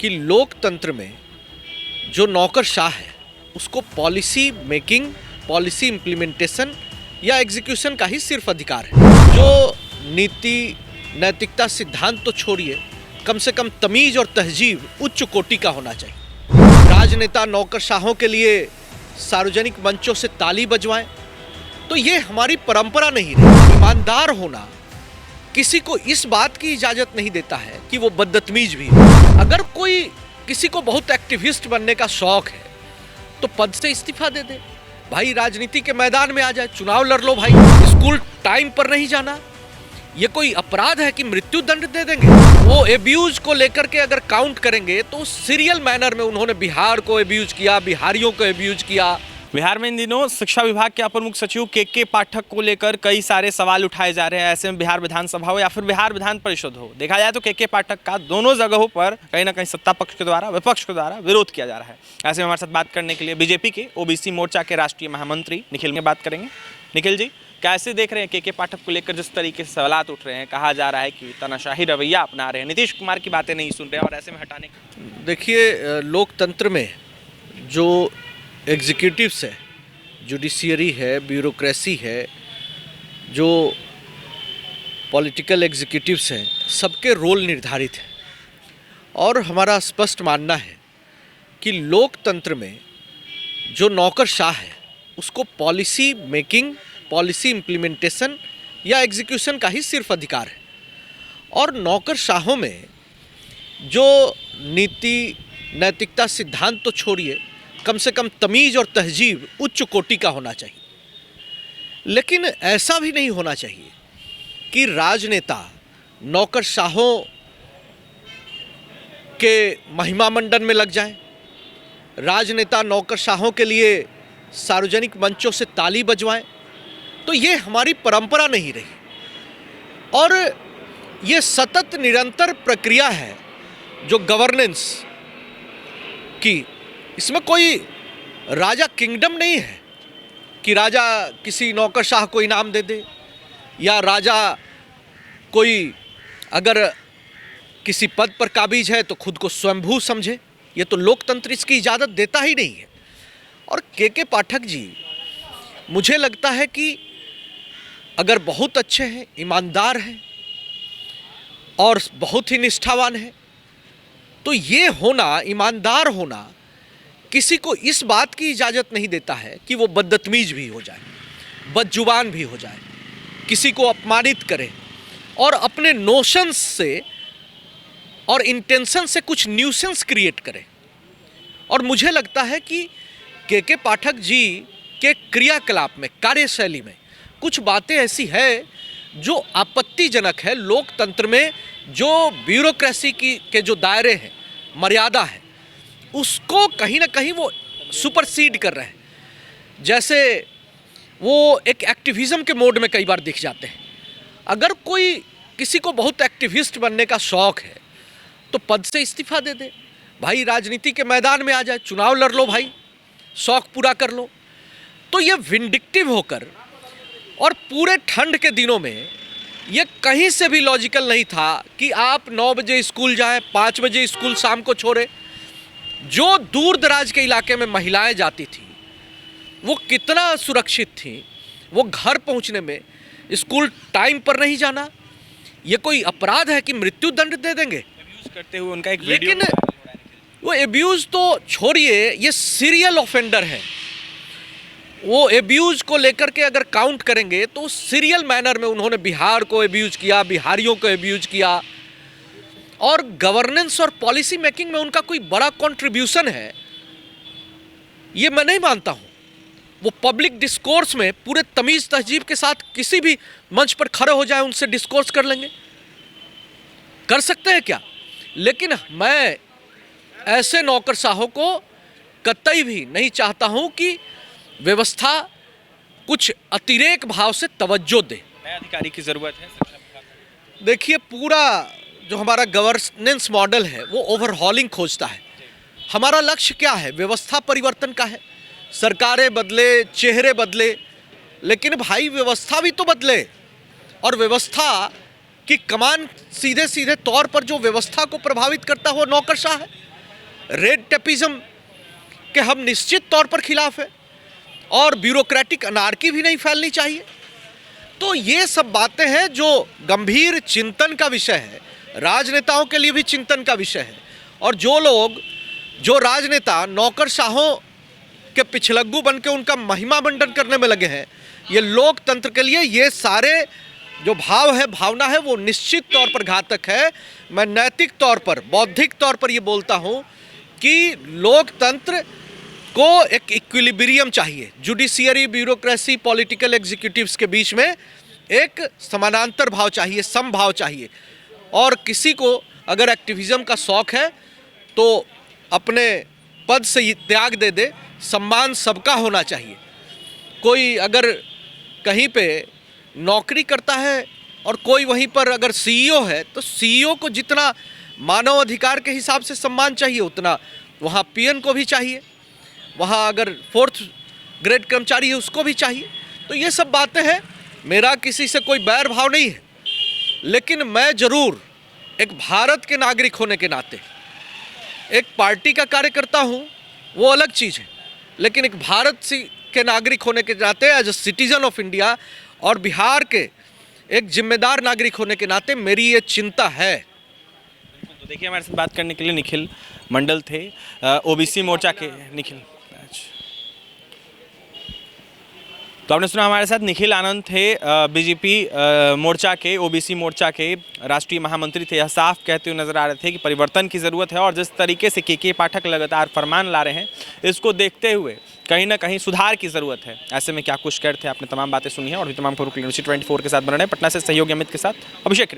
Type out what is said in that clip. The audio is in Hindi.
कि लोकतंत्र में जो नौकरशाह है उसको पॉलिसी मेकिंग, पॉलिसी इम्प्लीमेंटेशन या एग्जीक्यूशन का ही सिर्फ अधिकार है। जो नीति, नैतिकता, सिद्धांत तो छोड़िए, कम से कम तमीज और तहजीब उच्च कोटि का होना चाहिए। राजनेता नौकरशाहों के लिए सार्वजनिक मंचों से ताली बजवाएं तो ये हमारी परंपरा नहीं रही। ईमानदार होना किसी को इस बात की इजाजत नहीं देता है कि वो बदतमीज भी है। अगर कोई किसी को बहुत एक्टिविस्ट बनने का शौक है तो पद से इस्तीफा दे दे भाई, राजनीति के मैदान में आ जाए, चुनाव लड़ लो भाई। स्कूल टाइम पर नहीं जाना ये कोई अपराध है कि मृत्यु दंड दे देंगे? वो एब्यूज को लेकर के अगर काउंट करेंगे तो सीरियल मैनर में उन्होंने बिहार को एब्यूज किया, बिहारियों को एब्यूज किया। बिहार में इन दिनों शिक्षा विभाग के अपर मुख्य सचिव के पाठक को लेकर कई सारे सवाल उठाए जा रहे हैं। ऐसे में बिहार विधानसभा हो या फिर बिहार विधान परिषद हो, देखा जाए तो के पाठक का दोनों जगहों पर कहीं ना कहीं सत्ता पक्ष के द्वारा, विपक्ष के द्वारा विरोध किया जा रहा है। ऐसे में हमारे साथ बात करने के लिए बीजेपी के ओबीसी मोर्चा के राष्ट्रीय महामंत्री निखिल में बात करेंगे। निखिल जी, कैसे देख रहे हैं के पाठक को लेकर जिस तरीके से सवाल उठ रहे हैं? कहा जा रहा है कि तानाशाही रवैया अपना रहे हैं, नीतीश कुमार की बातें नहीं सुन रहे हैं और ऐसे में हटाने। देखिए, लोकतंत्र में जो एग्जीक्यूटिव्स है, जुडिशियरी है, ब्यूरोक्रेसी है, जो पॉलिटिकल एग्जीक्यूटिव्स हैं, सबके रोल निर्धारित हैं। और हमारा स्पष्ट मानना है कि लोकतंत्र में जो नौकरशाह है उसको पॉलिसी मेकिंग, पॉलिसी इम्प्लीमेंटेशन या एग्जीक्यूशन का ही सिर्फ अधिकार है। और नौकरशाहों में जो नीति, नैतिकता, सिद्धांत तो छोड़िए, कम से कम तमीज और तहजीब उच्च कोटि का होना चाहिए। लेकिन ऐसा भी नहीं होना चाहिए कि राजनेता नौकरशाहों के महिमा मंडन में लग जाए, राजनेता नौकरशाहों के लिए सार्वजनिक मंचों से ताली बजवाएं तो ये हमारी परंपरा नहीं रही। और ये सतत निरंतर प्रक्रिया है जो गवर्नेंस की। इसमें कोई राजा किंगडम नहीं है कि राजा किसी नौकरशाह को इनाम दे दे या राजा कोई अगर किसी पद पर काबिज है तो खुद को स्वयंभू समझे। ये तो लोकतंत्र इसकी इजाज़त देता ही नहीं है। और के पाठक जी, मुझे लगता है कि अगर बहुत अच्छे हैं, ईमानदार हैं और बहुत ही निष्ठावान हैं तो ये होना, ईमानदार होना किसी को इस बात की इजाज़त नहीं देता है कि वो बदतमीज भी हो जाए, बदजुबान भी हो जाए, किसी को अपमानित करे और अपने नोशंस से और इंटेंशन से कुछ न्यूसेंस क्रिएट करे। और मुझे लगता है कि के पाठक जी के क्रियाकलाप में, कार्यशैली में कुछ बातें ऐसी है जो आपत्तिजनक है। लोकतंत्र में जो ब्यूरोक्रेसी के जो दायरे हैं, मर्यादा है, उसको कहीं ना कहीं वो सुपरसीड कर रहे हैं। जैसे वो एक एक्टिविज्म के मोड में कई बार दिख जाते हैं। अगर कोई किसी को बहुत एक्टिविस्ट बनने का शौक है तो पद से इस्तीफा दे दे भाई, राजनीति के मैदान में आ जाए, चुनाव लड़ लो भाई, शौक पूरा कर लो। तो ये विंडिक्टिव होकर, और पूरे ठंड के दिनों में ये कहीं से भी लॉजिकल नहीं था कि आप 9 बजे स्कूल जाएं, 5 बजे स्कूल शाम को छोड़ें। जो दूर दराज के इलाके में महिलाएं जाती थी वो कितना सुरक्षित थी। वो घर पहुंचने में, स्कूल टाइम पर नहीं जाना ये कोई अपराध है कि मृत्यु दंड दे देंगे? एब्यूज करते हुए उनका एक वीडियो। लेकिन वो एब्यूज तो छोड़िए, ये सीरियल ऑफेंडर है। वो एब्यूज को लेकर के अगर काउंट करेंगे तो सीरियल मैनर में उन्होंने बिहार को एब्यूज किया, बिहारियों को एब्यूज किया। और गवर्नेंस और पॉलिसी मेकिंग में उनका कोई बड़ा कंट्रीब्यूशन है ये मैं नहीं मानता हूं। वो पब्लिक डिस्कोर्स में पूरे तमीज तहजीब के साथ किसी भी मंच पर खड़े हो जाए, उनसे डिस्कोर्स कर लेंगे, कर सकते हैं क्या? लेकिन मैं ऐसे नौकरशाहों को कतई भी नहीं चाहता हूं कि व्यवस्था कुछ अतिरेक भाव से तवज्जो दे। नए अधिकारी की जरूरत है शिक्षा विभाग। देखिए, पूरा जो हमारा गवर्नेंस मॉडल है वो ओवरहॉलिंग खोजता है। हमारा लक्ष्य क्या है? व्यवस्था परिवर्तन का है। सरकारें बदले, चेहरे बदले, लेकिन भाई व्यवस्था भी तो बदले। और व्यवस्था की कमान सीधे सीधे तौर पर जो व्यवस्था को प्रभावित करता हुआ नौकरशाह है। रेड टेपिज्म के हम निश्चित तौर पर खिलाफ है और ब्यूरोक्रेटिक अनार्की भी नहीं फैलनी चाहिए। तो ये सब बातें हैं जो गंभीर चिंतन का विषय है, राजनेताओं के लिए भी चिंतन का विषय है। और जो राजनेता नौकरशाहों के पिछलग्गू बन के उनका महिमा मंडन करने में लगे हैं, ये लोकतंत्र के लिए ये सारे जो भावना है वो निश्चित तौर पर घातक है। मैं नैतिक तौर पर, बौद्धिक तौर पर ये बोलता हूँ कि लोकतंत्र को एक इक्विलिब्रियम चाहिए। जुडिशियरी, ब्यूरोक्रेसी, पॉलिटिकल एग्जीक्यूटिव्स के बीच में एक समानांतर भाव चाहिए, समभाव चाहिए। और किसी को अगर एक्टिविज्म का शौक है तो अपने पद से त्याग दे, सम्मान सबका होना चाहिए। कोई अगर कहीं पे नौकरी करता है और कोई वहीं पर अगर सीईओ है तो सीईओ को जितना मानव अधिकार के हिसाब से सम्मान चाहिए उतना वहाँ पीएन को भी चाहिए, वहाँ अगर 4th ग्रेड कर्मचारी है उसको भी चाहिए। तो ये सब बातें हैं, मेरा किसी से कोई बैर भाव नहीं है, लेकिन मैं ज़रूर एक भारत के नागरिक होने के नाते, एक पार्टी का कार्यकर्ता हूँ वो अलग चीज़ है, लेकिन एक भारत के नागरिक होने के नाते, as a citizen of India और बिहार के एक जिम्मेदार नागरिक होने के नाते मेरी ये चिंता है। तो देखिए, हमारे साथ बात करने के लिए निखिल मंडल थे, ओबीसी मोर्चा के निखिल। तो आपने सुना, हमारे साथ निखिल आनंद थे, बीजेपी मोर्चा के, ओबीसी मोर्चा के राष्ट्रीय महामंत्री थे। यह साफ कहते हुए नजर आ रहे थे कि परिवर्तन की ज़रूरत है और जिस तरीके से के पाठक लगातार फरमान ला रहे हैं, इसको देखते हुए कहीं ना कहीं सुधार की ज़रूरत है। ऐसे में क्या कुछ कहते थे, आपने तमाम बातें सुनी हैं और भी तमाम खबरों के लिए न्यूज़ 24 के साथ बन रहे हैं। पटना से सहयोगी अमित के साथ अभिषेक रिपोर्ट।